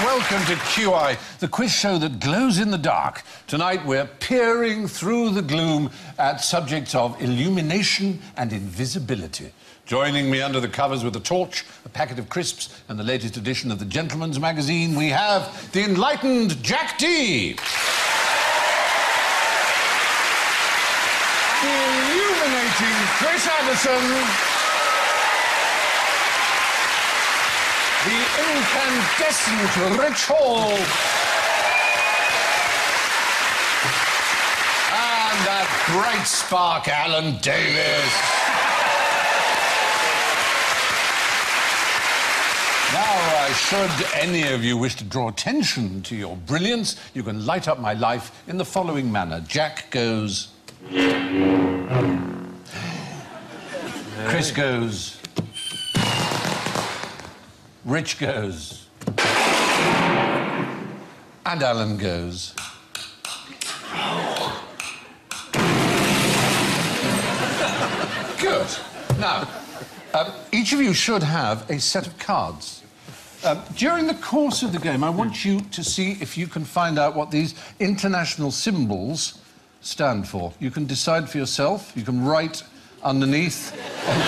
Welcome to QI, the quiz show that glows in the dark. Tonight we're peering through the gloom at subjects of illumination and invisibility. Joining me under the covers with a torch, a packet of crisps and the latest edition of the Gentleman's Magazine, we have the enlightened Jack Dee. The illuminating Chris Addison. The incandescent Rich Hall. And that bright spark, Alan Davis. Now, should any of you wish to draw attention to your brilliance, you can light up my life in the following manner. Jack goes... Chris goes... Rich goes... and Alan goes... Good. Now, each of you should have a set of cards. During the course of the game, I want you to see if you can find out what these international symbols stand for. You can decide for yourself. You can write underneath, on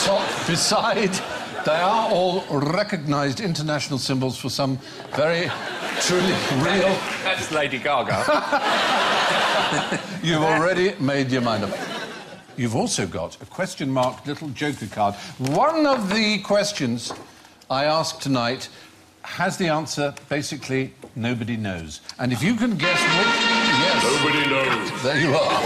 top, beside. They are all recognised international symbols for some very, truly real... That's Lady Gaga. You've already made your mind up. You've also got a question-marked little joker card. One of the questions I asked tonight has the answer, basically, nobody knows. And if you can guess which... Yes. Nobody knows. There you are.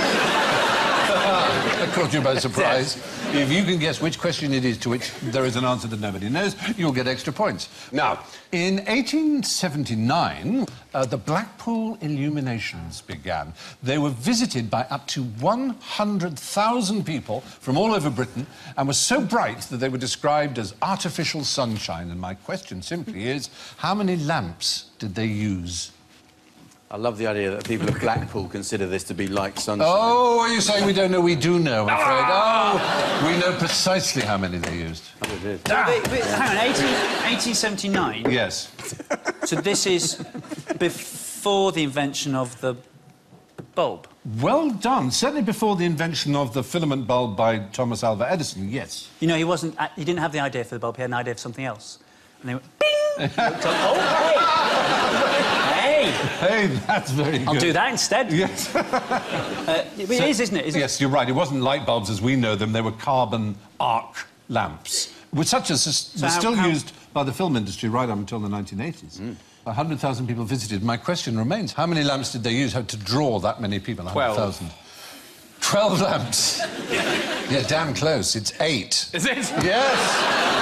That caught you by surprise. Yes. If you can guess which question it is to which there is an answer that nobody knows, you'll get extra points. Now, in 1879, the Blackpool illuminations began. They were visited by up to 100,000 people from all over Britain and were so bright that they were described as artificial sunshine. And my question simply is, how many lamps did they use? I love the idea that people of Blackpool consider this to be like sunshine. Oh, are you saying we don't know? We do know, I'm afraid. Oh, we know precisely how many they used. Oh, we did. But hang on, 1879? Yes. So this is before the invention of the bulb? Well done. Certainly before the invention of the filament bulb by Thomas Alva Edison, yes. You know, he didn't have the idea for the bulb, he had an idea for something else. And they went, bing! Oh, hey! Hey, that's very good. I'll do that instead. Yes. It is, isn't it? Yes, you're right. It wasn't light bulbs as we know them. They were carbon arc lamps, which such as were still used by the film industry right up until the 1980s. 100,000 people visited. My question remains, how many lamps did they use to draw that many people? 100,000. 12 lamps. Yeah, damn close. It's 8. Is it? Yes.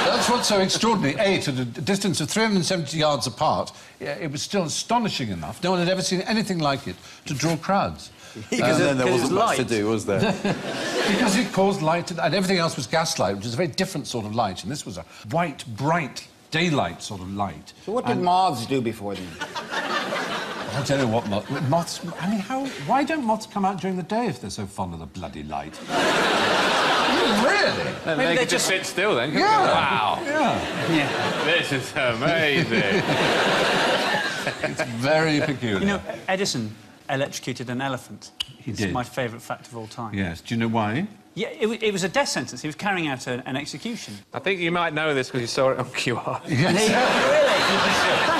That's what's so extraordinary. 8 at a distance of 370 yards apart. It was still astonishing enough. No one had ever seen anything like it to draw crowds. Because then there wasn't much to do, was there? Because it caused light, and everything else was gaslight, which is a very different sort of light, and this was a white, bright, daylight sort of light. So what did moths do before then? I don't know what moths... I mean, why don't moths come out during the day if they're so fond of the bloody light? Really? Maybe they could just sit still then. Yeah. Wow. Yeah. This is amazing. It's very peculiar. You know, Edison electrocuted an elephant. He It's did. my favourite fact of all time. Yes. Do you know why? Yeah, it was a death sentence. He was carrying out an execution. I think you might know this because you saw it on QR. Yes.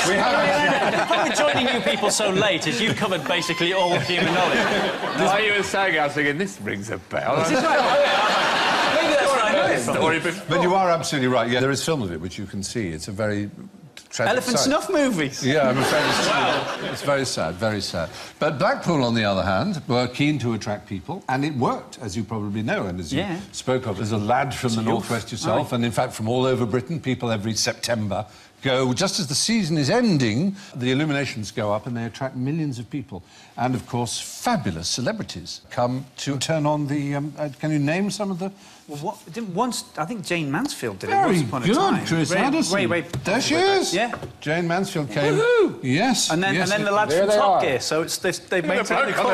Really? The problem with joining you people so late is you've covered basically all human knowledge. While you were saying, I was thinking, this rings a bell. Maybe that's where I know it from. Story before. But you are absolutely right. Yeah, there is film of it which you can see. It's a very tragic Elephant sight. snuff movies. Yeah, I'm afraid it's true. It's very sad, very sad. But Blackpool, on the other hand, were keen to attract people, and it worked, as you probably know, and as you spoke of. As a lad from the northwest yourself, and in fact from all over Britain, people every September go, just as the season is ending, the illuminations go up and they attract millions of people. And, of course, fabulous celebrities come to turn on the... can you name some of the... Well, I think Jane Mansfield did it Very once upon a time. good, Chris Addison. Wait. There she is. Yeah. Jane Mansfield came. Woohoo! Yes. And then, yes, the lads from Top Gear, so it's, they've made technical...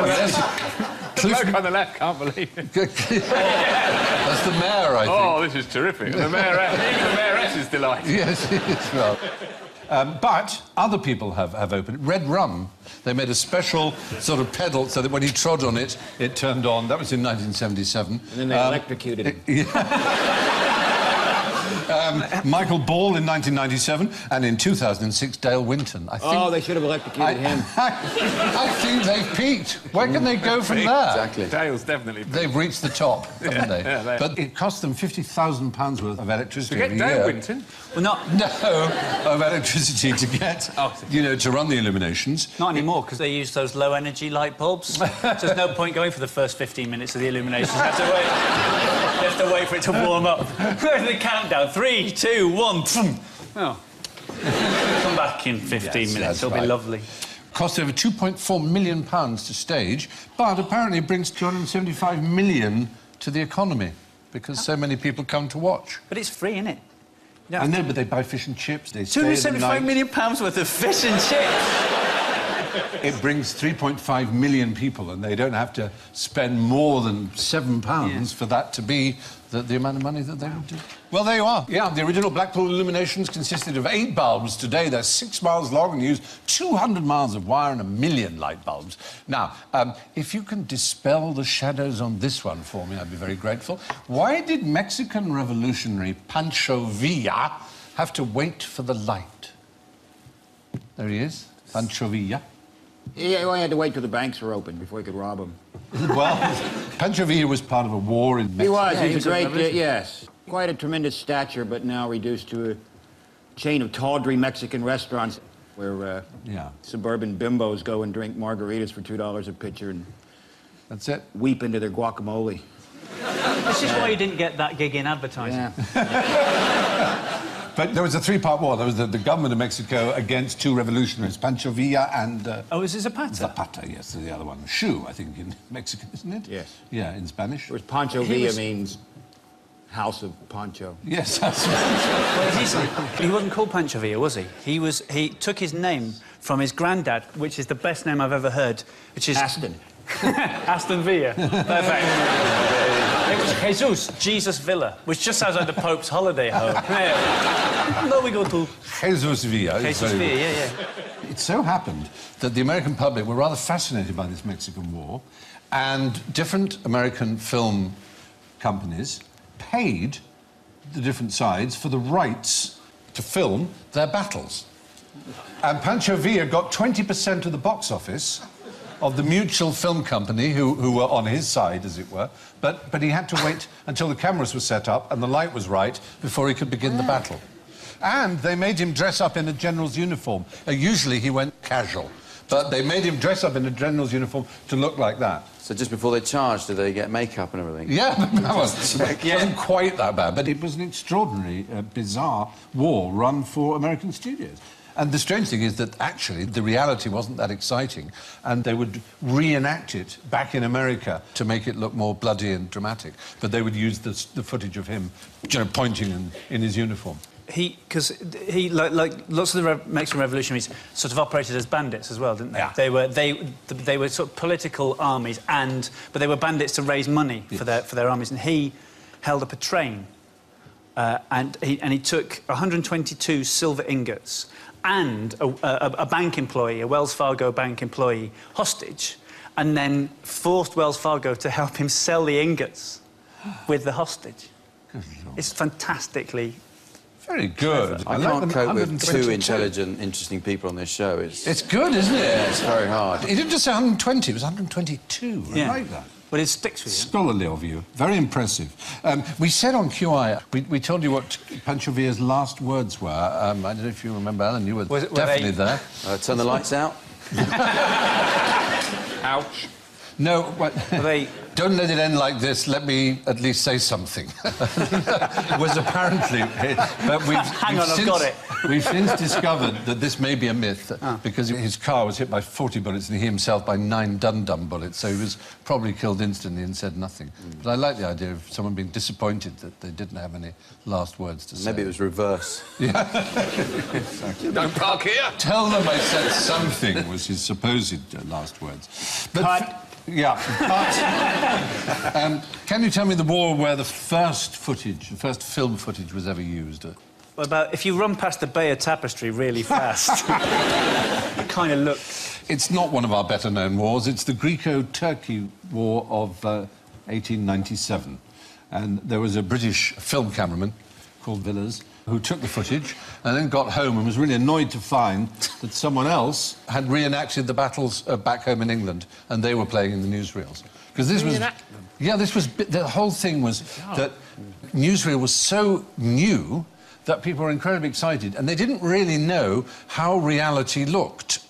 The bloke on the left can't believe it. That's the mayor, I think. Oh, this is terrific. The mayoress, even the mayoress is delighted. Yes, yes, well. But other people have opened. Red Rum, they made a special sort of pedal so that when he trod on it, it turned on. That was in 1977. And then they electrocuted him. Michael Ball in 1997, and in 2006, Dale Winton. I think, Oh, they should have electrocuted him. I think they've peaked. Where can they go from there? Exactly. Dale's definitely... They've reached the top, haven't they? Yeah, but it cost them £50,000 worth of electricity To get every Dale year. Winton? Well, not No, of electricity to get, you know, to run the illuminations. Not anymore, because they use those low-energy light bulbs. So there's no point going for the first 15 minutes of the illuminations. You have to wait. You have to wait for it to warm up. The countdown. 3, 2, 1. Oh. Come back in 15 minutes. That's It'll be lovely. Cost over £2.4 million to stage, but apparently it brings £275 million to the economy because so many people come to watch. But it's free, isn't it? I know, but they buy fish and chips. They stay at the £275 night. million worth of fish and chips. It brings 3.5 million people, and they don't have to spend more than £7 for that to be the amount of money that they would do. Well, there you are. Yeah, the original Blackpool illuminations consisted of 8 bulbs. Today, they're 6 miles long and use 200 miles of wire and 1 million light bulbs. Now, if you can dispel the shadows on this one for me, I'd be very grateful. Why did Mexican revolutionary Pancho Villa have to wait for the light? There he is, Pancho Villa. He only had to wait till the banks were open before he could rob them. Well, Pancho Villa was part of a war in Mexico. He was. Yeah, He was a great, revolution. yes. Quite a tremendous stature, but now reduced to a chain of tawdry Mexican restaurants where suburban bimbos go and drink margaritas for $2 a pitcher and That's it. weep into their guacamole. This is why you didn't get that gig in advertising. Yeah. But there was a 3-part war. There was the government of Mexico against 2 revolutionaries, Pancho Villa and... Oh, is it Zapata? Zapata, yes, the other one. Shu, I think, in Mexican, isn't it? Yes. Yeah, in Spanish. Whereas Pancho Villa means House of Pancho. Yes, that's right. Well, he wasn't called Pancho Villa, was he? He took his name from his granddad, which is the best name I've ever heard, which is... Aston. Aston Villa. Perfect. It was Jesus, Jesus Villa, which just sounds like the Pope's holiday home. Yeah. No, we go to... Jesus Villa. It's Jesus very Villa, good. yeah. It so happened that the American public were rather fascinated by this Mexican war, and different American film companies paid the different sides for the rights to film their battles. And Pancho Villa got 20% of the box office of the Mutual Film Company, who were on his side, as it were, but he had to wait until the cameras were set up and the light was right before he could begin the battle. And they made him dress up in a general's uniform. Usually he went casual, but they made him dress up in a general's uniform to look like that. So just before they charged, did they get makeup and everything? Yeah, that wasn't quite that bad, but it was an extraordinary, bizarre war run for American studios. And the strange thing is that actually the reality wasn't that exciting, and they would reenact it back in America to make it look more bloody and dramatic. But they would use the footage of him, you know, pointing in his uniform. Because he, like lots of the Mexican revolutionaries, sort of operated as bandits as well, didn't they? Yeah. They were sort of political armies, but they were bandits to raise money for their armies. And he held up a train, and he took 122 silver ingots and a bank employee, a Wells Fargo bank employee, hostage, and then forced Wells Fargo to help him sell the ingots with the hostage. It's fantastically... Very good. I like can't the cope with 122. 2 intelligent, interesting people on this show. It's good, isn't it? Yeah, it's very hard. He didn't just say 120, it was 122. Yeah. I like that. Well, it sticks with you. Scholarly of you. Very impressive. We said on QI, we told you what Pancho Villa's last words were. I don't know if you remember, Alan, you were definitely there. Turn the lights out. Ouch. No, what, don't let it end like this. Let me at least say something. Was apparently... But I've got it. We've since discovered that this may be a myth, because his car was hit by 40 bullets and he himself by 9 dum-dum bullets, so he was probably killed instantly and said nothing. But I like the idea of someone being disappointed that they didn't have any last words to say. Maybe it was reverse. Yeah. Don't park here. Tell them I said something was his supposed last words. But yeah. Can you tell me the war where the first film footage was ever used? Well, if you run past the Bayeux Tapestry really fast, it kind of looks... It's not one of our better-known wars. It's the Greco-Turkey War of 1897. And there was a British film cameraman called Villiers who took the footage and then got home and was really annoyed to find that someone else had reenacted the battles back home in England, and they were playing in the newsreels. Because this was... Yeah, this was... The whole thing was that newsreel was so new that people were incredibly excited, and they didn't really know how reality looked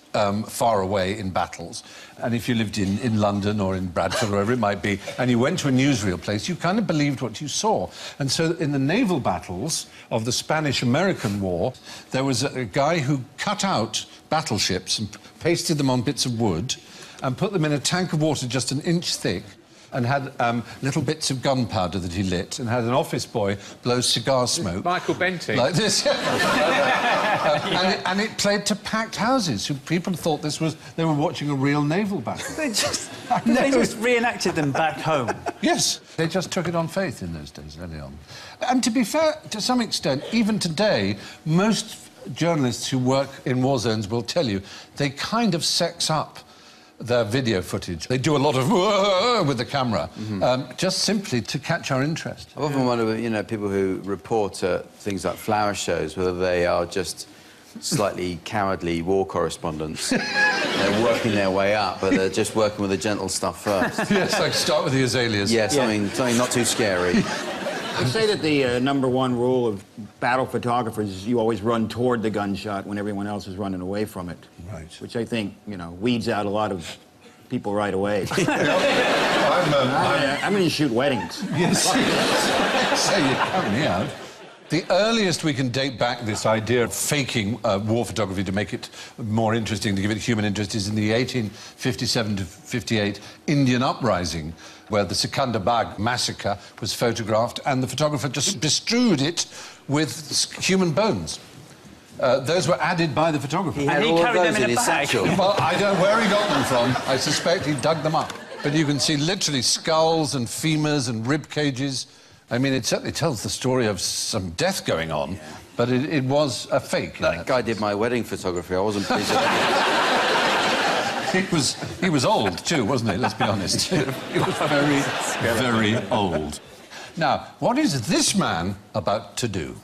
far away in battles. And if you lived in London or in Bradford, or wherever it might be, and you went to a newsreel place, you kind of believed what you saw. And so in the naval battles of the Spanish-American War, there was a guy who cut out battleships and pasted them on bits of wood and put them in a tank of water just an inch thick, and had little bits of gunpowder that he lit, and had an office boy blow cigar smoke. Michael Benting. Like this. and it played to packed houses. People thought they were watching a real naval battle. They just reenacted them back home. Yes, they just took it on faith in those days, early on. And to be fair, to some extent, even today, most journalists who work in war zones will tell you they kind of sex up their video footage. They do a lot of with the camera, just simply to catch our interest. I've often wondered, you know, people who report things like flower shows, whether they are just slightly cowardly war correspondents. They're working their way up, but they're just working with the gentle stuff first. Yes, like start with the azaleas. Yeah, something not too scary. They say that the #1 rule of battle photographers is you always run toward the gunshot when everyone else is running away from it. Right. Which I think, you know, weeds out a lot of people right away. I'm going to shoot weddings. Yes. So you count me out. The earliest we can date back this idea of faking war photography to make it more interesting, to give it human interest, is in the 1857 to 58 Indian uprising, where the Secunderbag massacre was photographed, and the photographer just bestrewed it with human bones. Those were added by the photographer. He had all of those in his satchel. Well, I don't know where he got them from. I suspect he dug them up. But you can see literally skulls and femurs and rib cages. I mean, it certainly tells the story of some death going on, but it was a fake. That guy did my wedding photography. I wasn't pleased with that. He was old, too, wasn't he? Let's be honest. He was very, very old. Now, what is this man about to do?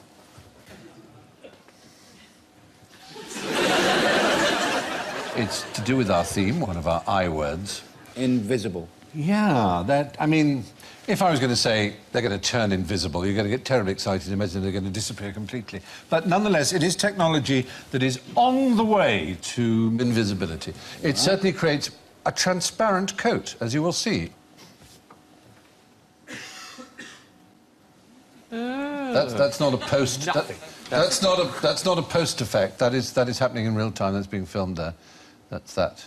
It's to do with our theme, one of our I words. Invisible. Yeah, I mean, if I was going to say they're going to turn invisible, you're going to get terribly excited and imagine they're going to disappear completely. But nonetheless, it is technology that is on the way to invisibility. It certainly creates a transparent coat, as you will see. That's not a post. That's not a post effect. That is happening in real time. That's being filmed there. That's that,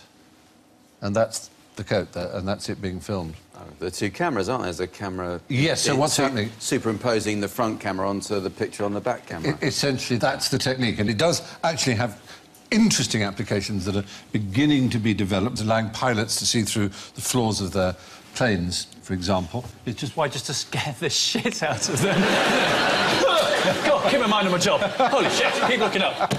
and that's the coat there, and that's it being filmed. Oh, the two cameras, aren't there? There's a camera... Yes, so what's happening... Superimposing the front camera onto the picture on the back camera. Essentially, that's the technique, and it does actually have interesting applications that are beginning to be developed, allowing pilots to see through the floors of their planes, for example. It's just... Why, just to scare the shit out of them? God, keep my mind on my job. Holy shit, keep looking up.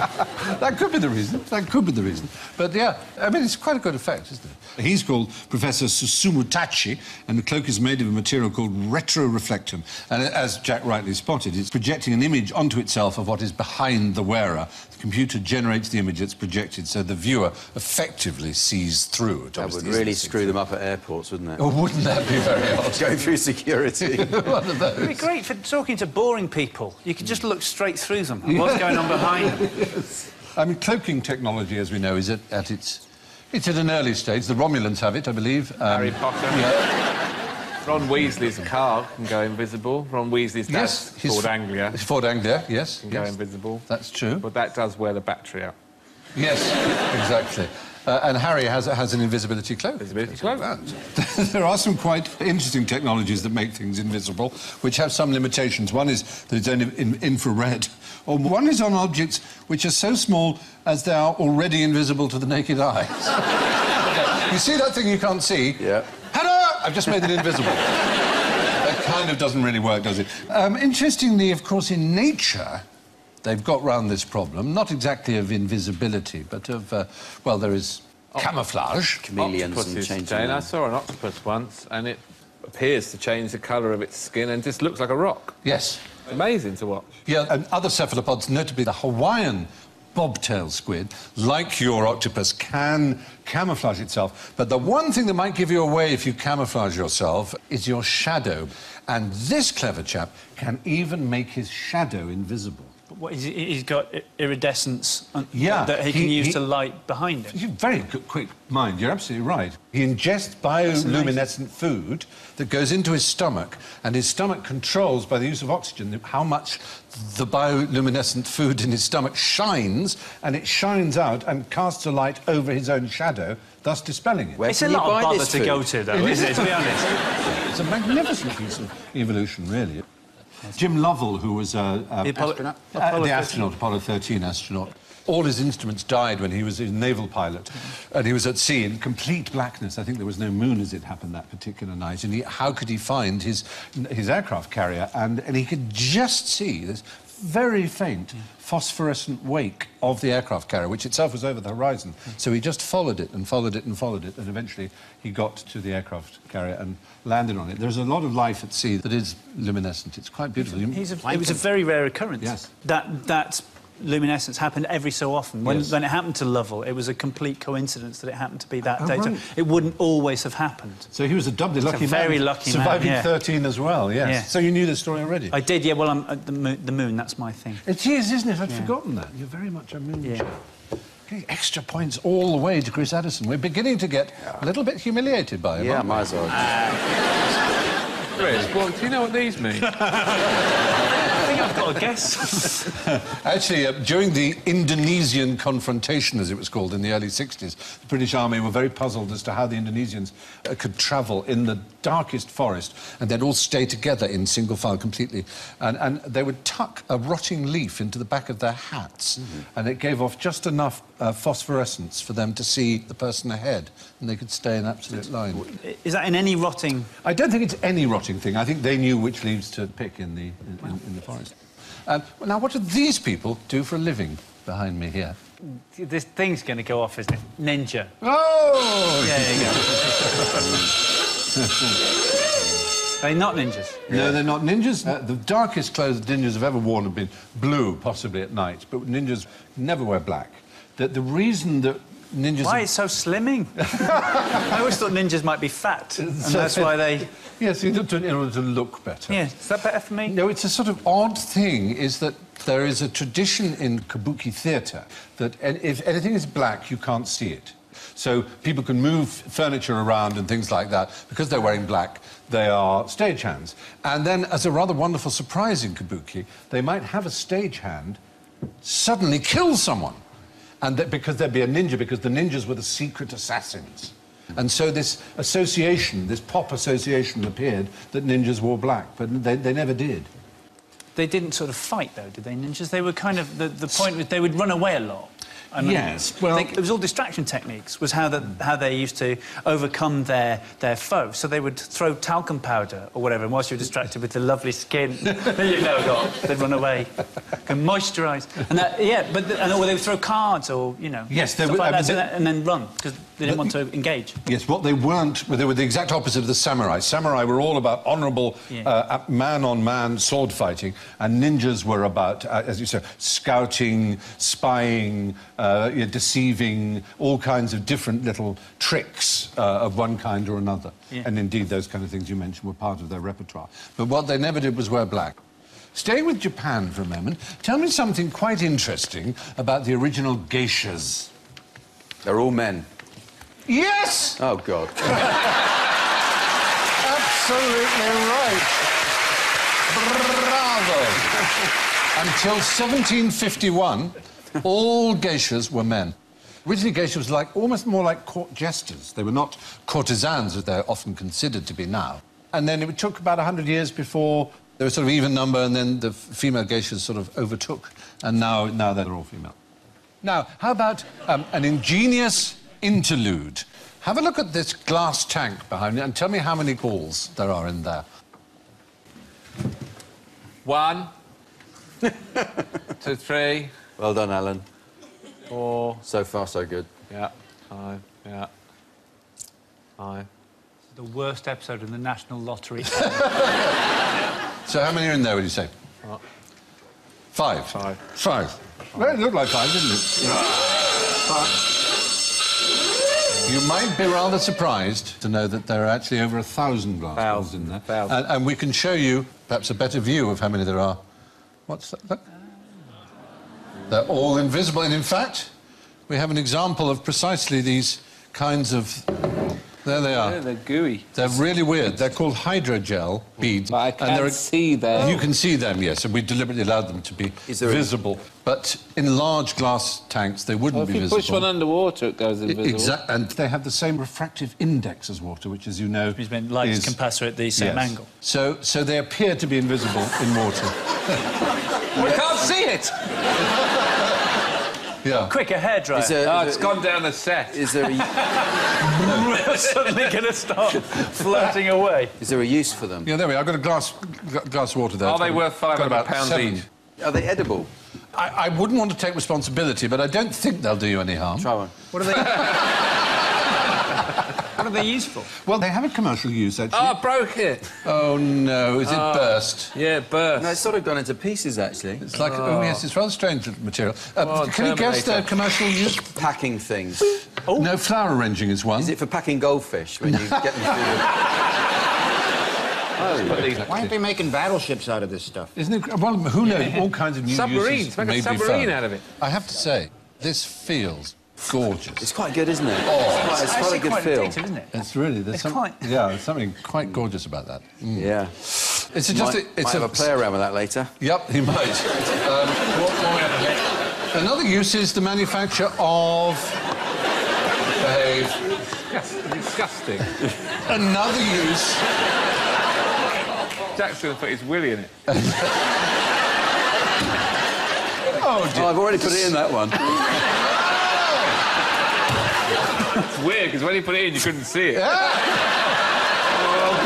That could be the reason. That could be the reason. But, yeah, I mean, it's quite a good effect, isn't it? He's called Professor Susumu Tachi, and the cloak is made of a material called retroreflectum. And as Jack rightly spotted, it's projecting an image onto itself of what is behind the wearer. The computer generates the image that's projected, so the viewer effectively sees through it. That would really screw them up at airports, wouldn't it? Oh, wouldn't that be very odd? Going through security. One of those. It'd be great for talking to boring people. You could just look straight through them and what's going on behind them. Yes. I mean, cloaking technology, as we know, is at its... It's at an early stage. The Romulans have it, I believe. Harry Potter. Yeah. Ron Weasley's car can go invisible. Ron Weasley's dad, Yes, Ford Anglia, Ford Anglia, yes. can go invisible. That's true. But that does wear the battery out. Yes, exactly. And Harry has an invisibility cloak. Invisibility cloak. There are some quite interesting technologies that make things invisible, which have some limitations. One is that it's only in infrared. Or one is on objects which are so small as they are already invisible to the naked eye. You see that thing you can't see? Yeah. Ta-da! I've just made it invisible. That kind of doesn't really work, does it? Interestingly, of course, in nature, they've got round this problem, not exactly of invisibility, but of, well, there is camouflage. Chameleons and Octopuses, changing Jane. I them. saw an octopus once, and it appears to change the colour of its skin and just looks like a rock. Yes. Amazing to watch. Yeah, and other cephalopods, notably the Hawaiian bobtail squid, like your octopus, can camouflage itself. But the one thing that might give you away if you camouflage yourself is your shadow. And this clever chap can even make his shadow invisible. What, he's got iridescence Yeah, that he can use to light behind him. You're very good, quick mind, you're absolutely right. He ingests bioluminescent food that goes into his stomach, and his stomach controls, by the use of oxygen, how much the bioluminescent food in his stomach shines, and it shines out and casts a light over his own shadow, thus dispelling it. It's a lot of bother to go to, though, isn't it, to be honest? It's a magnificent piece of evolution, really. Jim Lovell, who was astronaut? the astronaut, Apollo 13 astronaut, all his instruments died when he was a naval pilot, and he was at sea in complete blackness. I think there was no moon as it happened that particular night, and how could he find his aircraft carrier? And he could just see this very faint phosphorescent wake of the aircraft carrier, which itself was over the horizon. So he just followed it and followed it and followed it, and eventually he got to the aircraft carrier and landed on it. There's a lot of life at sea that is luminescent. It's quite beautiful. It was a very rare occurrence. Yes. That luminescence happened every so often. When it happened to Lovell, it was a complete coincidence that it happened to be that day. Right. So it wouldn't always have happened. So he was a doubly lucky man. Very lucky man, surviving yeah. 13 as well, yes. Yeah. So you knew the story already? I did, yeah. Well, I'm at the moon, that's my thing. It is, isn't it? I'd forgotten that. You're very much a moon Yeah. chap. Okay, extra points all the way to Chris Addison. We're beginning to get a little bit humiliated by him. Yeah, aren't we? might as well. Chris, well, do you know what these mean? I think I've got a guess. Actually, during the Indonesian confrontation, as it was called, in the early 60s, the British Army were very puzzled as to how the Indonesians could travel in the darkest forest, and they'd all stay together in single file completely. And they would tuck a rotting leaf into the back of their hats, and it gave off just enough phosphorescence for them to see the person ahead, and they could stay in absolute line. Is that in any rotting... I don't think it's any rotting thing. I think they knew which leaves to pick in the forest. Now, what do these people do for a living behind me here? This thing's going to go off, isn't it? Ninja. Oh! Yeah, there you go. They're not ninjas. No, they're not ninjas. The darkest clothes that ninjas have ever worn have been blue, possibly at night, but ninjas never wear black. The reason that ninjas... Why? It's so slimming. I always thought ninjas might be fat, and that's why they... Yes, in order to look better. Yeah, is that better for me? No, it's a sort of odd thing, is that there is a tradition in kabuki theatre that if anything is black, you can't see it. So people can move furniture around and things like that. Because they're wearing black, they are stagehands. And then, as a rather wonderful surprise in kabuki, they might have a stagehand suddenly kill someone. And because there'd be a ninja, because the ninjas were the secret assassins. And so this association, this pop association appeared that ninjas wore black, but they never did. They didn't sort of fight, though, did they, ninjas? They were kind of... The point was they would run away a lot. I mean, Yes, well... it was all distraction techniques, was how they used to overcome their foe. So they would throw talcum powder or whatever, and whilst you're distracted with the lovely skin, they'd run away and moisturise. And or they would throw cards or, Yes, stuff like that, and then run, because they didn't want to engage. Yes, what they weren't... They were the exact opposite of the samurai. Samurai were all about honourable man-on-man sword fighting, and ninjas were about, as you say, scouting, spying, deceiving, all kinds of different little tricks of one kind or another. Yeah. And indeed, those kind of things you mentioned were part of their repertoire. But what they never did was wear black. Staying with Japan for a moment, tell me something quite interesting about the original geishas. They're all men. Yes! Oh, God. Absolutely right. Bravo. Until 1751, all geishas were men. Originally, geishas was almost more like court jesters. They were not courtesans, as they're often considered to be now. And then it took about 100 years before they were sort of even number, and then the female geishas sort of overtook, and now they're all female. Now, how about an ingenious interlude? Have a look at this glass tank behind you and tell me how many balls there are in there. 1, 2, 3. Well done, Alan. 4. So far, so good. Yeah. 5. Yeah. 5. The worst episode in the National Lottery. So how many are in there, would you say? 5. 5. 5. Well, it looked like 5, didn't it? You might be rather surprised to know that there are actually over 1,000 glass balls in there. And we can show you perhaps a better view of how many there are. What's that? Look. They're all invisible, and in fact, we have an example of precisely these kinds of... There they are. Yeah, they're gooey. They're really weird. They're called hydrogel beads. But I can't see them. You can see them, yes, and we deliberately allowed them to be visible. But in large glass tanks, they wouldn't be visible. If you push one underwater, it goes invisible. Exactly, and they have the same refractive index as water, which, as you know, which means light can pass through at the same angle. So they appear to be invisible in water. We can't see it! Yeah. Quick, a hairdryer. It's gone down the set. Is there a... Suddenly going to start floating away. Is there a use for them? Yeah, there we are. I've got a glass of water there. Are they worth £500 each? Are they edible? I wouldn't want to take responsibility, but I don't think they'll do you any harm. Try one. What are they... What are they used for? Well, they have a commercial use, actually. Oh, I broke it. Oh, no. Is it burst? Yeah, it burst. No, it's sort of gone into pieces, actually. It's like... Oh, yes, it's rather strange material. Can you guess their commercial use? Packing things. Oh. No, flower arranging is one. Is it for packing goldfish when you get them through Why aren't they making battleships out of this stuff? Isn't it? Well, who knows? All kinds of new submarines. uses Make a submarine out of it. I have to say, this feels gorgeous. It's quite good, isn't it? Oh, it's quite a good feel. Isn't it? It's really... There's something quite gorgeous about that. Mm. Yeah. It's just... Might have a play around with that later. Yep, he might. Another use is the manufacture of... Disgusting. Another use... Jack's going to put his willy in it. Oh, dear. Oh, I've already put it in that one. It's weird, because when you put it in, you couldn't see it. Yeah.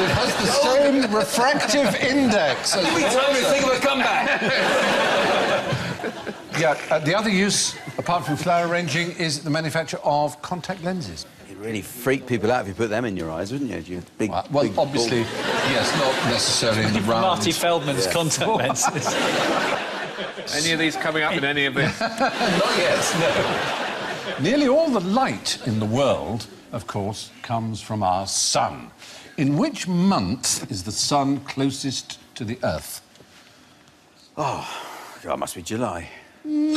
It has the same refractive index. We told me to think of a comeback. Yeah, the other use, apart from flower arranging, is the manufacture of contact lenses. It'd really freak people out if you put them in your eyes, wouldn't you? You big, well, big obviously, yes, not necessarily in the round. Marty Feldman's contact lenses. Any of these coming up in any of this? Not yet, no. Nearly all the light in the world, of course, comes from our sun. In which month is the sun closest to the Earth? Oh, God, it must be July. No.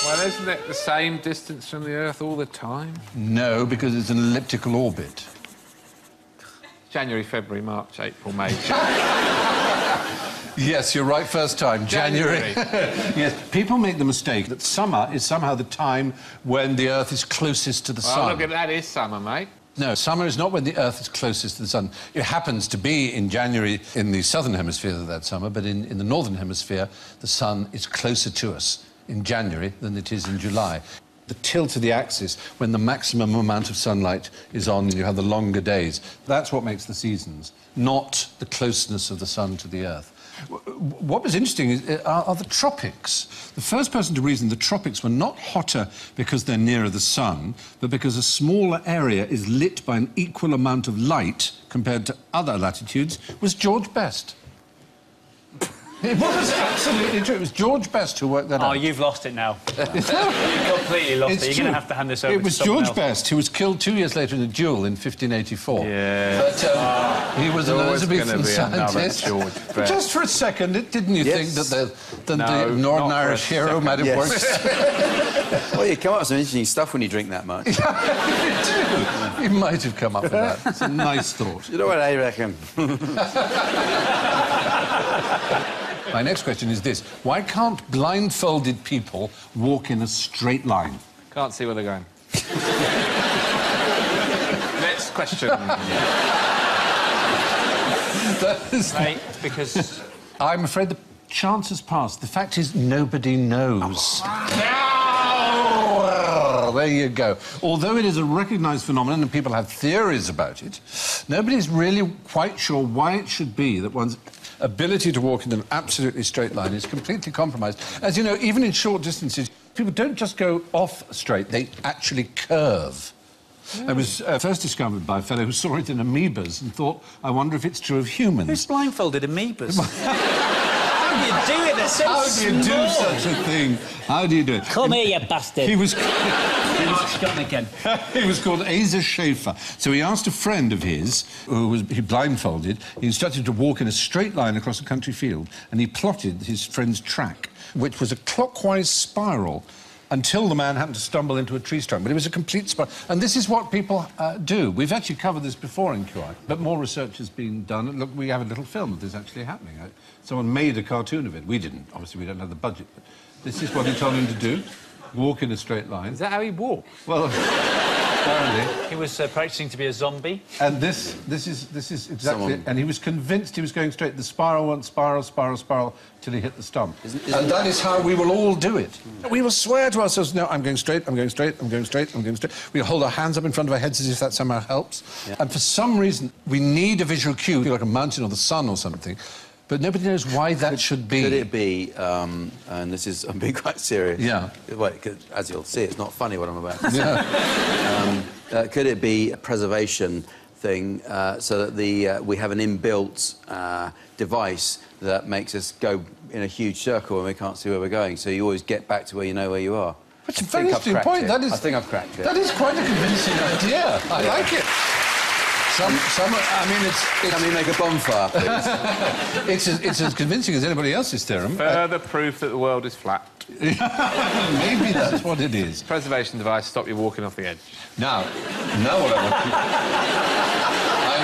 Well, isn't it the same distance from the Earth all the time? No, because it's an elliptical orbit. January, February, March, April, May. Yes, you're right first time. January. Yes, people make the mistake that summer is somehow the time when the Earth is closest to the sun. Look at that, is summer, mate. No, summer is not when the Earth is closest to the sun. It happens to be in January in the southern hemisphere that summer, but in the northern hemisphere, the sun is closer to us in January than it is in July. The tilt of the axis, when the maximum amount of sunlight is on and you have the longer days, that's what makes the seasons, not the closeness of the sun to the Earth. What was interesting are the tropics. The first person to reason the tropics were not hotter because they're nearer the sun, but because a smaller area is lit by an equal amount of light compared to other latitudes was George Best. It was absolutely true. It was George Best who worked that out. Oh, you've lost it now. You've completely lost it. You're going to have to hand this over to someone else. It was George Best who was killed 2 years later in a duel in 1584. Yeah. But he was an Elizabethan scientist. George Best. Just for a second, didn't you think that the Northern Irish hero might have worked? Well, you come up with some interesting stuff when you drink that much. You do. You might have come up with that. It's a nice thought. You know what I reckon? My next question is this. Why can't blindfolded people walk in a straight line? Can't see where they're going. Next question. Right, because... I'm afraid the chance has passed. The fact is, nobody knows. There you go. Although it is a recognised phenomenon and people have theories about it, nobody's really quite sure why it should be that one's ability to walk in an absolutely straight line is completely compromised. As you know, even in short distances, people don't just go off straight, they actually curve. It was first discovered by a fellow who saw it in amoebas and thought, I wonder if it's true of humans. Who's blindfolded amoebas? How do you do it? They're so How do you do such a thing? How do you do it? Come here, you bastard. He was... again. He was called Asa Schaefer. So he asked a friend of his, who was blindfolded, he instructed him to walk in a straight line across a country field, and he plotted his friend's track, which was a clockwise spiral, until the man happened to stumble into a tree stump. But it was a complete spiral. And this is what people do. We've actually covered this before in QI, but more research has been done. And look, we have a little film of this actually happening. Someone made a cartoon of it. We didn't. Obviously, we don't have the budget. But this is what he told him to do. Walk in a straight line. Is that how he walks? Well, apparently. He was practicing to be a zombie. And this is exactly it. And he was convinced he was going straight. The spiral went spiral, spiral, spiral, till he hit the stump. And that is how we will all do it. We will swear to ourselves, no, I'm going straight, I'm going straight, I'm going straight, I'm going straight. We'll hold our hands up in front of our heads as if that somehow helps. Yeah. And for some reason, we need a visual cue, like a mountain or the sun or something. But nobody knows why that should be. Could it be, and this is, I'm being quite serious. Yeah. Well, as you'll see, it's not funny what I'm about to say. Yeah. Could it be a preservation thing so that we have an inbuilt device that makes us go in a huge circle and we can't see where we're going, so you always get back to where you know where you are? That's a very interesting point. I think I've cracked it. That is quite a convincing idea. I like it. I mean, it's... Can we make a bonfire, please? it's as convincing as anybody else's theorem. Further proof that the world is flat. Maybe that's what it is. Preservation device, stop you walking off the edge. Now what I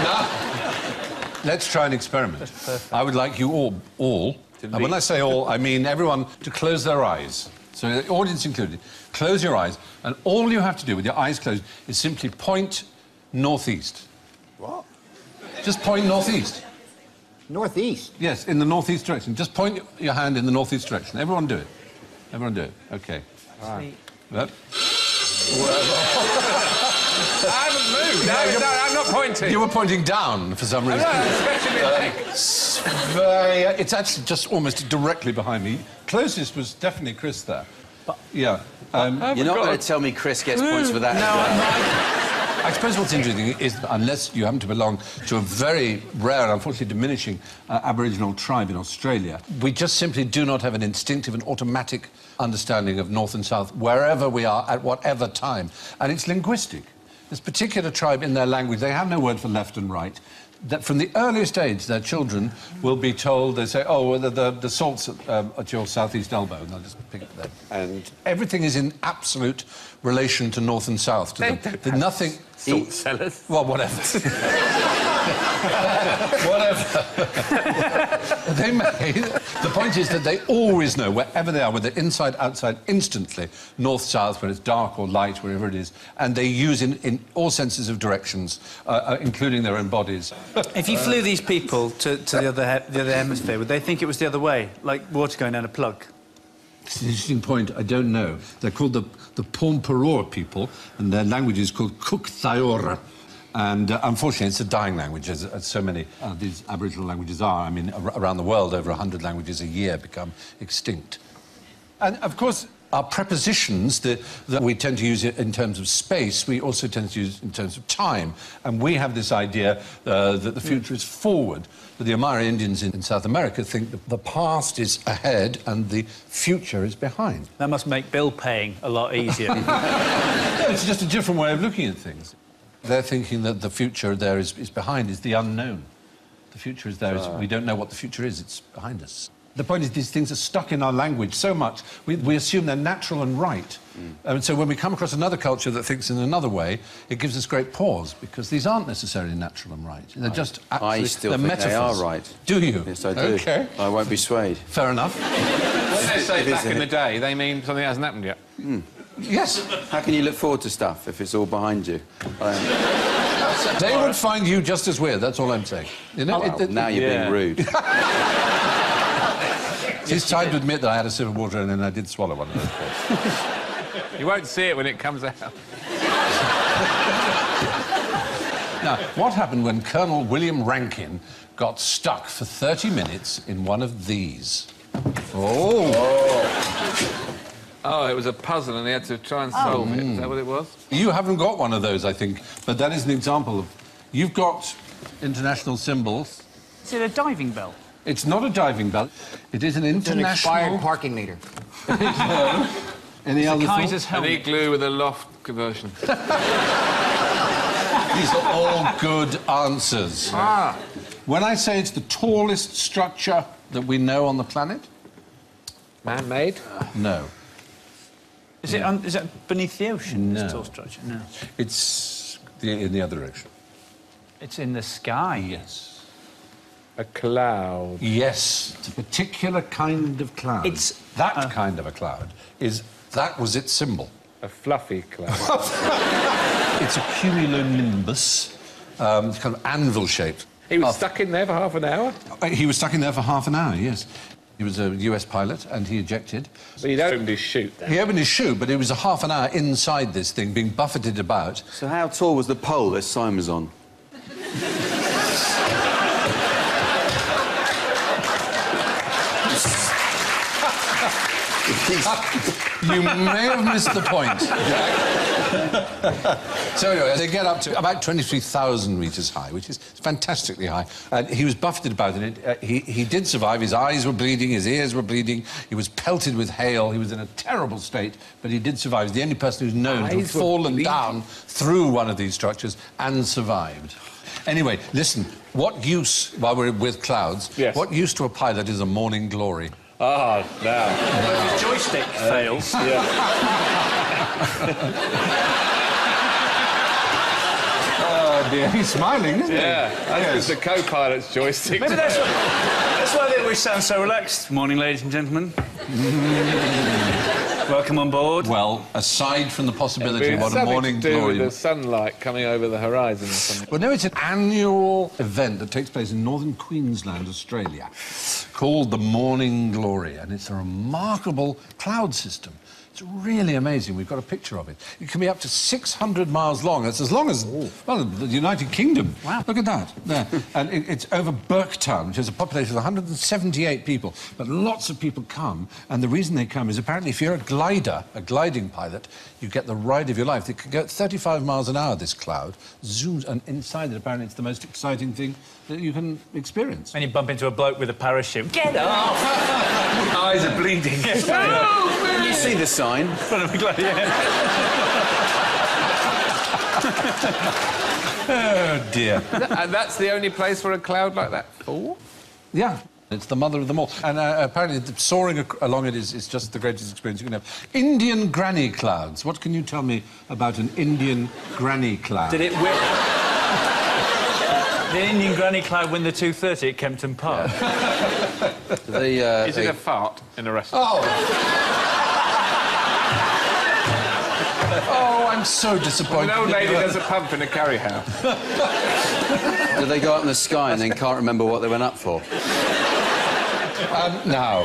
want to... Let's try an experiment. I would like you all, and when I say all, I mean everyone, to close their eyes. So the audience included. Close your eyes, and all you have to do with your eyes closed is simply point northeast. What? Just point northeast. Northeast? Yes, in the northeast direction. Just point your hand in the northeast direction. Everyone do it. Everyone do it. OK. Right. Yep. I haven't moved. No, I'm not pointing. You were pointing down for some reason. It's actually just almost directly behind me. Closest was definitely Chris there. But, yeah. You're not going to tell me Chris gets points for that? No, I suppose what's interesting is that unless you happen to belong to a very rare and unfortunately diminishing Aboriginal tribe in Australia, we just simply do not have an instinctive and automatic understanding of north and south wherever we are at whatever time. And it's linguistic. This particular tribe, in their language, they have no word for left and right. That from the earliest age, their children will be told, they say, oh, well, the salt's at your southeast elbow, and they'll just pick it there. And everything is in absolute relation to north and south. To them. Nothing... Salt cellars? Well, whatever. Whatever. The point is that they always know, wherever they are, whether inside, outside, instantly, north, south, when it's dark or light, wherever it is, and they use in all senses of directions, including their own bodies. If you flew these people to the other hemisphere, would they think it was the other way, like water going down a plug? It's an interesting point. I don't know. They're called the Pomperor people, and their language is called Cook Thaora. And unfortunately, it's a dying language, as so many these Aboriginal languages are. I mean, around the world, over 100 languages a year become extinct. And, of course, our prepositions that we tend to use in terms of space, we also tend to use in terms of time. And we have this idea that the future is forward. But the Amara Indians in South America think that the past is ahead and the future is behind. That must make bill paying a lot easier. No, it's just a different way of looking at things. They're thinking that the future there is behind, is the unknown. The future is there, we don't know what the future is, it's behind us. The point is, these things are stuck in our language so much, we assume they're natural and right. And so when we come across another culture that thinks in another way, it gives us great pause, because these aren't necessarily natural and right. They're just actually, I still they're think metaphors. they are right. Do you? Yes, I do. OK. I won't be swayed. Fair enough. When they say back in the day, they mean something hasn't happened yet. Yes. How can you look forward to stuff if it's all behind you? They would find you just as weird, that's all I'm saying. You know, Now you're being rude. It's time to admit that I had a sip of water and then I did swallow one of those pills. You won't see it when it comes out. Now, what happened when Colonel William Rankin got stuck for 30 minutes in one of these? Oh, it was a puzzle and they had to try and solve it. Is that what it was? You haven't got one of those, I think, but that is an example of... You've got international symbols. Is it a diving bell? It's not a diving bell. It is an international... It's an expired parking meter. Any other Kaiser's thoughts? An helmet. igloo with a loft conversion. These are all good answers. When I say it's the tallest structure that we know on the planet... Man-made? No. Is it beneath the ocean, No. this tall structure? No. It's in the other direction. It's in the sky. Yes. A cloud. Yes. It's a particular kind of cloud. It's... That kind of a cloud is... That was its symbol. A fluffy cloud. It's a cumulonimbus. It's kind of anvil-shaped. He was stuck in there for half an hour? He was stuck in there for half an hour, yes. He was a US pilot, and he ejected. But he'd opened his chute then. He opened his chute, but it was a half an hour inside this thing, being buffeted about. So how tall was the pole that Simon was on? You may have missed the point, Jack. So anyway, they get up to about 23,000 metres high, which is fantastically high. And he was buffeted about it. He did survive. His eyes were bleeding, his ears were bleeding. He was pelted with hail. He was in a terrible state, but he did survive. He's the only person who's known to have fallen down through one of these structures and survived. Anyway, listen, what use, while we're with clouds, what use to a pilot is a morning glory? Ah, now. If his joystick fails... Oh, dear, he's smiling, isn't he? Yeah, that's the co-pilot's joystick. Maybe that's why we sound so relaxed. Morning, ladies and gentlemen. Welcome on board. Well, aside from the possibility of what a Something morning to do glory... with the sunlight coming over the horizon or something. Well, no, it's an annual event that takes place in northern Queensland, Australia, called the Morning Glory, and it's a remarkable cloud system. It's really amazing. We've got a picture of it. It can be up to 600 miles long. It's as long as, well, the United Kingdom. Wow. Look at that. There. And it's over Burketown, which has a population of 178 people. But lots of people come, and the reason they come is apparently if you're a glider, a gliding pilot, you get the ride of your life. It can go at 35 miles an hour, this cloud, zooms, and inside it, apparently, it's the most exciting thing that you can experience. And you bump into a bloke with a parachute. Get off! Eyes are bleeding. Can you see the sign? Oh, dear. And that's the only place for a cloud like that? Oh? Yeah. It's the mother of them all. And apparently soaring along it is just the greatest experience you can have. Indian granny clouds. What can you tell me about an Indian granny cloud? Did it whip... the Indian granny cloud win the 2:30 at Kempton Park? Is it a fart in a restaurant? Oh, I'm so disappointed. An old lady does a pump in a curry house. Do they go up in the sky and then can't remember what they went up for? Now,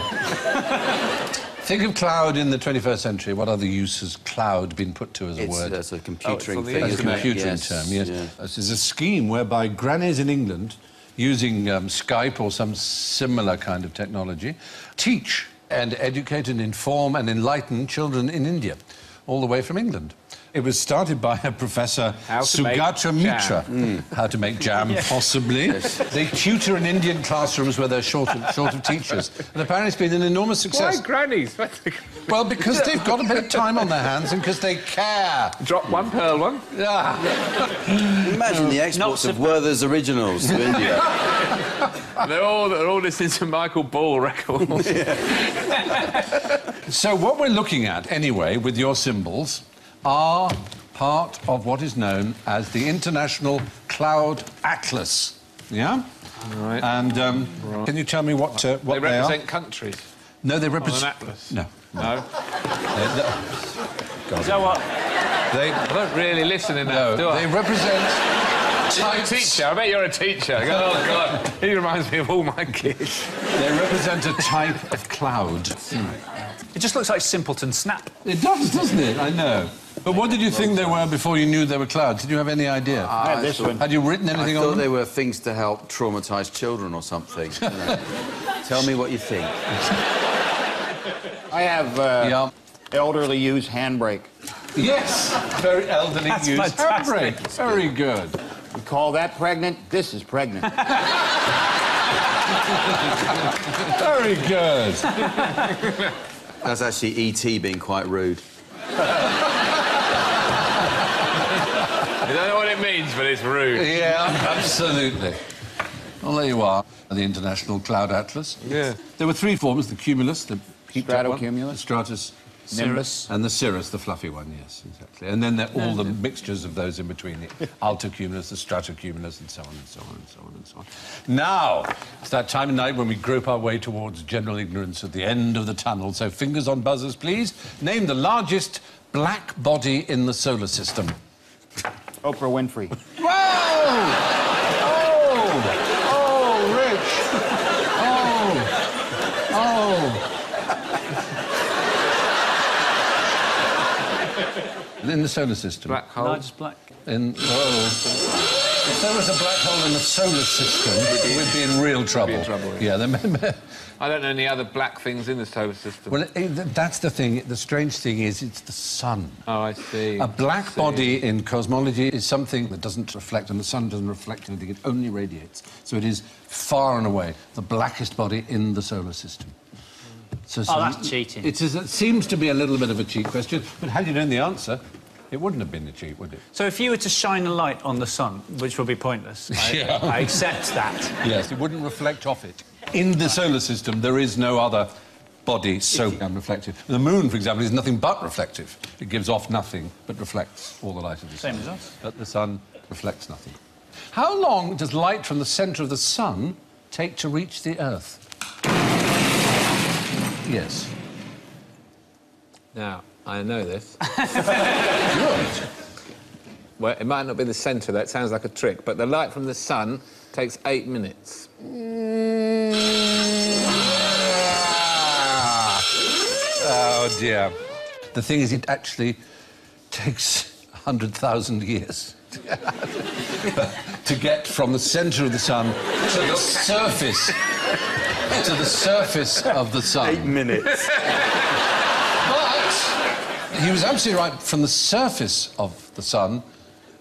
think of cloud in the 21st century. What other use has cloud been put to as a word? It's a computering thing. It's a isn't it? computering term, yes. Yeah. This is a scheme whereby grannies in England, using Skype or some similar kind of technology, teach and educate and inform and enlighten children in India, all the way from England. It was started by a professor, Sugata Mitra. How to make jam, possibly. Yes. They tutor in Indian classrooms where they're short of teachers. And apparently it's been an enormous success. Why grannies? Well, because they've got a bit of time on their hands and because they care. Drop one, pearl one. Yeah. Imagine the exports of Werther's Originals to India. They're all listening to Michael Ball records. So what we're looking at, anyway, with your symbols, are part of what is known as the International Cloud Atlas. Yeah? Right. And can you tell me what they represent countries? No, they represent... an atlas? No. No? Is that what... I don't really listen enough, do I? They represent... I'm a teacher. I bet you're a teacher. Oh, God. He reminds me of all my kids. They represent a type of cloud. It just looks like Simpleton Snap. It does, doesn't it? I know. But what did you think they were before you knew they were clouds? Did you have any idea? I have this one. Had you written anything on them? I thought they were things to help traumatised children or something. Tell me what you think. I have elderly use handbrake. Yes, very elderly That's use fantastic. handbrake. Very good. We call that pregnant. This is pregnant. Very good. That's actually E.T. being quite rude. I don't know what it means, but it's rude. Yeah, absolutely. Well, there you are, the International Cloud Atlas. Yeah. There were three forms, the cumulus, the Stratocumulus, the stratus, Nimbus, and the cirrus, the fluffy one, yes, exactly. And then there are all the mixtures of those in between, the altocumulus, the stratocumulus, and so on, and so on, and so on, and so on. Now, it's that time of night when we grope our way towards general ignorance at the end of the tunnel. So fingers on buzzers, please. Name the largest black body in the solar system. Oprah Winfrey. Whoa! Oh, Rich! In the solar system. Black hole. Largest black... If there was a black hole in the solar system, we'd be in real trouble. Yeah. I don't know any other black things in the solar system. Well, that's the thing. The strange thing is it's the sun. Oh, I see. A black body in cosmology is something that doesn't reflect, and the sun doesn't reflect anything. It only radiates. So it is far and away the blackest body in the solar system. So that's cheating. It seems to be a little bit of a cheat question, but had you known the answer, it wouldn't have been a cheat, would it? So if you were to shine a light on the sun, which would be pointless, I accept that. Yes, it wouldn't reflect off it. In the solar system, there is no other body so unreflective. The moon, for example, is nothing but reflective. It gives off nothing, but reflects all the light of the sun. Same as us. But the sun reflects nothing. How long does light from the centre of the sun take to reach the Earth? Yes. Now, I know this. Good. Well, it might not be the centre, that sounds like a trick, but the light from the sun takes 8 minutes. Oh, dear. The thing is, it actually takes 100,000 years to get from the centre of the sun to the surface of the sun. 8 minutes. But he was absolutely right. From the surface of the sun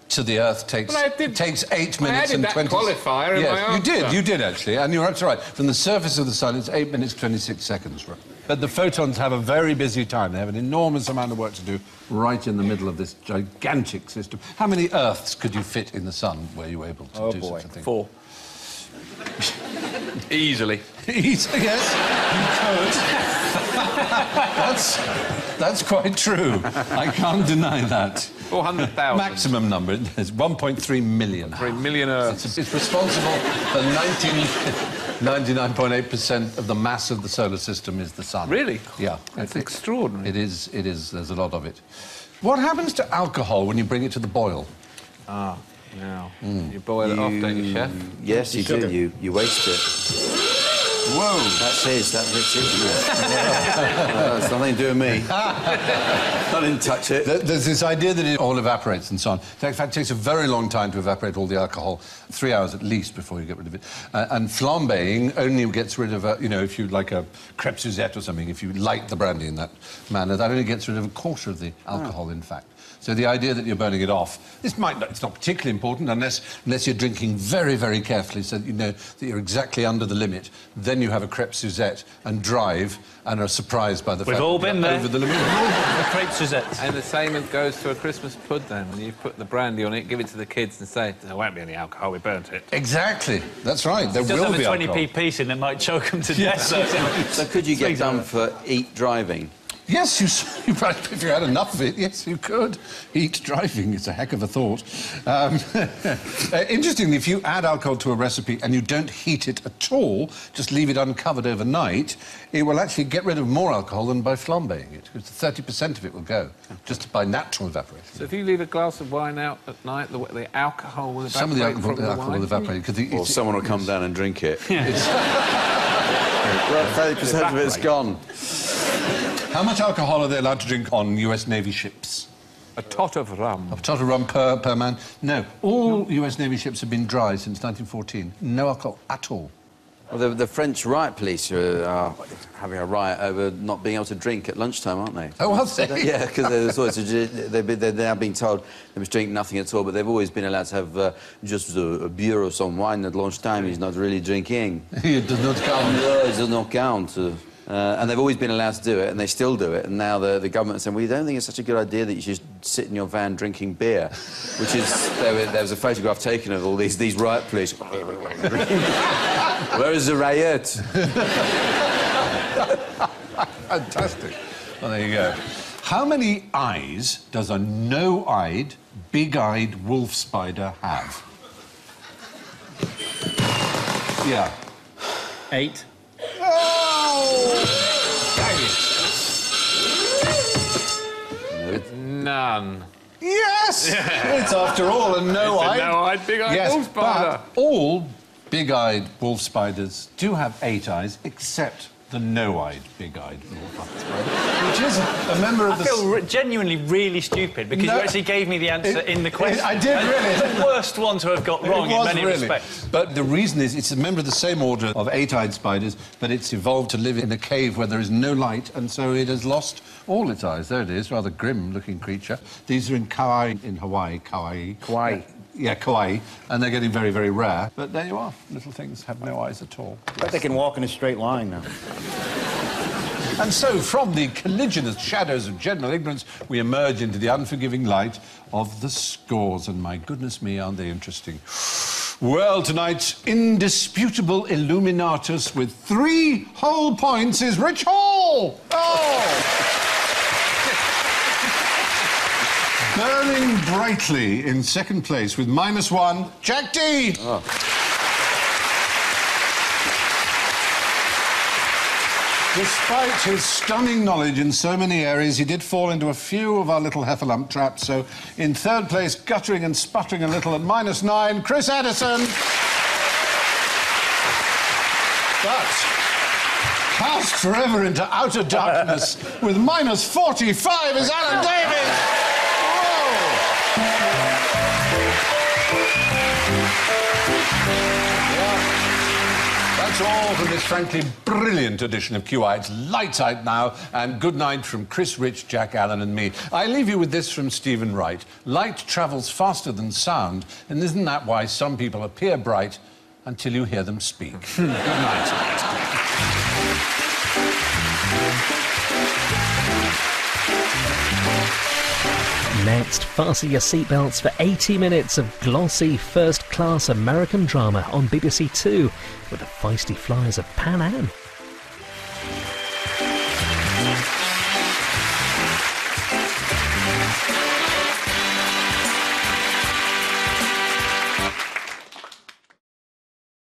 to the Earth takes 8 minutes and 20... qualifier in my answer. You did actually, and you're absolutely right. From the surface of the sun, it's 8 minutes 26 seconds. Right? But the photons have a very busy time. They have an enormous amount of work to do right in the middle of this gigantic system. How many Earths could you fit in the sun? Were you able to do such a thing? 4. Easily. Easily, yes, you could. That's quite true. I can't deny that. 400,000. Maximum number is 1.3 million. 3 million Earths. It's responsible for 99.8% of the mass of the solar system is the sun. Really? Yeah. That's extraordinary. It is. There's a lot of it. What happens to alcohol when you bring it to the boil? Ah, now. You boil it off, don't you, Chef? Yes, you do. You waste it. Whoa! That's it, isn't it? That's nothing to do with me. I didn't touch it. There's this idea that it all evaporates and so on. In fact, it takes a very long time to evaporate all the alcohol, 3 hours at least before you get rid of it. And flambeing only gets rid of, if you like a crêpe Suzette or something, if you light the brandy in that manner, that only gets rid of a quarter of the alcohol, in fact. So the idea that you're burning it off, it's not particularly important unless you're drinking very, very carefully so that you know that you're exactly under the limit. Then you have a crêpe Suzette and drive and are surprised by the fact We've all that been you're there. over the limit. The crêpe Suzette. And the same goes to a Christmas pud then. When you put the brandy on it, give it to the kids and say, there won't be any alcohol, we burnt it. Exactly. That's right. There It does will have be a alcohol. 20p piece in that might choke them to death. So could you get done for eat driving? Yes, if you had enough of it, yes, you could. Eat driving is a heck of a thought. Interestingly, if you add alcohol to a recipe and you don't heat it at all, just leave it uncovered overnight, it will actually get rid of more alcohol than by flambeing it, because 30% of it will go, just by natural evaporation. So if you leave a glass of wine out at night, the alcohol will evaporate Some of the alcohol, from the will wine? evaporate. Or someone will come down and drink it. 30% of it's gone. How much alcohol are they allowed to drink on US Navy ships? A tot of rum. A tot of rum per man? No. All US Navy ships have been dry since 1914. No alcohol at all. Well, the French riot police are having a riot over not being able to drink at lunchtime, aren't they? Oh, are they? Yeah, because they're now being told they must drink nothing at all, but they've always been allowed to have just a beer or some wine at lunchtime. He's not really drinking. It does not count. No, it does not count. And they've always been allowed to do it, and they still do it. And now the government is saying, well, you don't think it's such a good idea that you should sit in your van drinking beer, which is... There was a photograph taken of all these riot police. Where is the riot? Fantastic. Well, there you go. How many eyes does a no-eyed, big-eyed wolf spider have? Yeah. 8. None. Yes! It's, after all, a no-eyed... no-eyed, big-eyed wolf spider. But all big-eyed wolf spiders do have 8 eyes, except the no-eyed, big-eyed wolf spider, which is a member of I feel genuinely really stupid because you actually gave me the answer in the question. I did, really. It's the worst one to have got wrong in many respects. But the reason is it's a member of the same order of 8-eyed spiders, but it's evolved to live in a cave where there is no light, and so it has lost all its eyes. There it is, rather grim-looking creature. These are in Kauai, in Hawaii. Kauai. Yeah, Kauai, and they're getting very, very rare. But there you are. Little things have no eyes at all. But they can walk in a straight line now. And so, from the colliginous shadows of general ignorance, we emerge into the unforgiving light of the scores. And my goodness me, aren't they interesting? Well, tonight's indisputable illuminatus with 3 whole points is Rich Hall! Oh! Burning brightly in second place with -1, Jack D! Oh. Despite his stunning knowledge in so many areas, he did fall into a few of our little heffalump traps. So, in third place, guttering and sputtering a little at -9, Chris Addison. But cast forever into outer darkness with -45 is Alan Davies. That's all from this frankly brilliant edition of QI. It's lights out now, and good night from Chris Rich, Jack Allen and me. I leave you with this from Stephen Wright. Light travels faster than sound, and isn't that why some people appear bright until you hear them speak? Good night. Next, fasten your seatbelts for 80 minutes of glossy, first-class American drama on BBC Two with the feisty flyers of Pan Am.